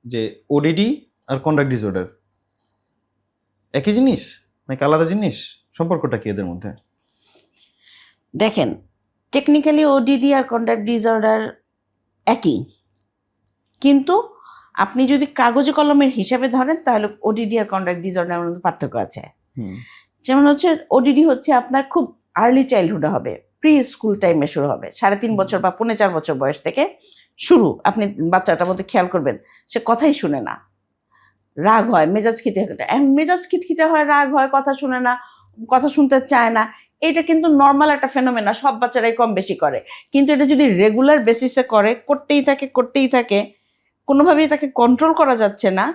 যে ওডিডি আর conduct disorder একই জিনিস নাকি আলাদা জিনিস? সম্পর্কটা কি এদের মধ্যে? দেখেন, টেকনিক্যালি ওডিডি আর কন্ডাক্ট ডিসঅর্ডার একই, কিন্তু আপনি যদি কাগজে কলমের হিসাবে ধরেন তাহলে ওডিডি আর কন্ডাক্ট ডিসঅর্ডারের মধ্যে পার্থক্য আছে। যেমন হচ্ছে ওডিডি হচ্ছে আপনার খুব আর্লি চাইল্ডহুডে হবে, প্রি স্কুল টাইমে শুরু হবে, 3.5 বছর বা 4.5 বছর বয়স থেকে শুরু। আপনি বাচ্চাটার মধ্যে খেয়াল করবেন সে কথাই শুনে না, রাগ হয়, মেজাজ খিটখিটে হয়, রাগ হয়, কথা শুনে না, কথা শুনতে চায় না। এটা কিন্তু নর্মাল একটা ফেনোমেনা, সব বাচ্চারাই কম বেশি করে। কিন্তু এটা যদি রেগুলার বেসিসে করতেই থাকে, কোনোভাবেই তাকে কন্ট্রোল করা যাচ্ছে না,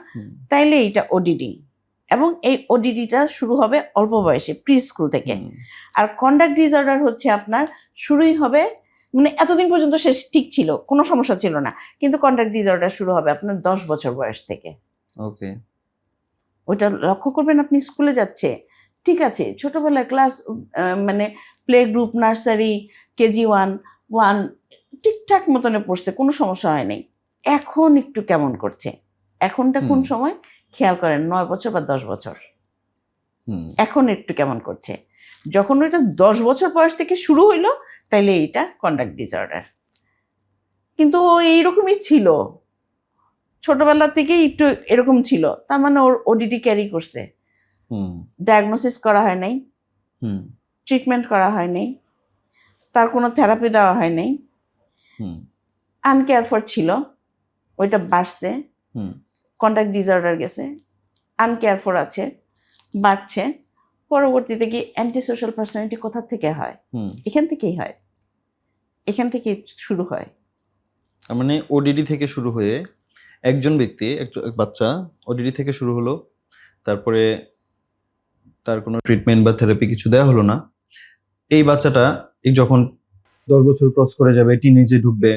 তাইলে এইটা ওডিডি। এবং এই ওডিডিটা শুরু হবে অল্প বয়সে, প্রি স্কুল থেকে। আর কন্ডাক্ট ডিসঅর্ডার হচ্ছে আপনার শুরুই হবে, মানে এতদিন পর্যন্ত সে ঠিক ছিল, কোনো সমস্যা ছিল না, কিন্তু কন্ডাক্ট ডিসঅর্ডার শুরু হবে আপনার 10 বছর বয়স থেকে। ওকে, ওইটা লক্ষ্য করবেন, আপনি স্কুলে যাচ্ছে ঠিক আছে, ছোটবেলায় ক্লাস মানে প্লে গ্রুপ, নার্সারি, কেজি 1 ঠিকঠাক মতনে পড়ছে, কোনো সমস্যা হয় নাই। এখন একটু কেমন করছে, এখনটা কোন সময় খেয়াল করেন, 9 বছর বা 10 বছর, এখন একটু কেমন করছে। যখন ওইটা 10 বছর বয়স থেকে শুরু হইলো তাইলে এইটা কন্ডাক্ট ডিসঅর্ডার। কিন্তু ও এইরকমই ছিল, ছোটবেলা থেকেই একটু এরকম ছিল, তার মানে ওর ওডিডি ক্যারি করছে। ডায়াগনোসিস করা হয় নাই, ট্রিটমেন্ট করা হয় নাই, তার কোনো থেরাপি দেওয়া হয় নাই, আনকেয়ার ফর ছিল, ওইটা বাড়ছে, কন্ডাক্ট ডিসঅর্ডার গেছে, আনকেয়ার ফর আছে, বাড়ছে। পরবর্তীতে কি অ্যান্টি সোশ্যাল পার্সোনালিটি কোথা থেকে হয়? এখান থেকেই হয়, এখান থেকে শুরু হয়। মানে ওডিডি থেকে শুরু হয়ে একজন ব্যক্তি, এক বাচ্চা ওডিডি থেকে শুরু হলো, তারপরে তার কোনো ট্রিটমেন্ট বা থেরাপি কিছু দেওয়া হলো না। এই বাচ্চাটা যখন 10 বছর ক্রস করে যাবে, টিনেজে ঢুকবে,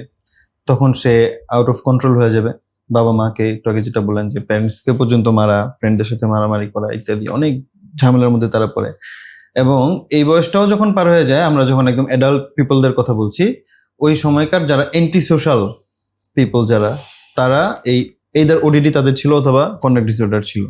তখন সে আউট অফ কন্ট্রোল হয়ে যাবে। বাবা মাকে, একটু আগে যেটা বললেন যে প্যারেন্টসকে পর্যন্ত মারা, ফ্রেন্ডদের সাথে মারামারি করা ইত্যাদি অনেক ঝামেলার মধ্যে তারা পড়ে। এবং এই বয়সটাও যখন পার হয়ে যায়, আমরা যখন একদম অ্যাডাল্ট পিপলদের কথা বলছি, ওই সময়কার যারা অ্যান্টি সোশ্যাল পিপল যারা, তারা এইদার ওডিডি তাদের ছিল অথবা কন্ডাক্ট ডিসঅর্ডার ছিল।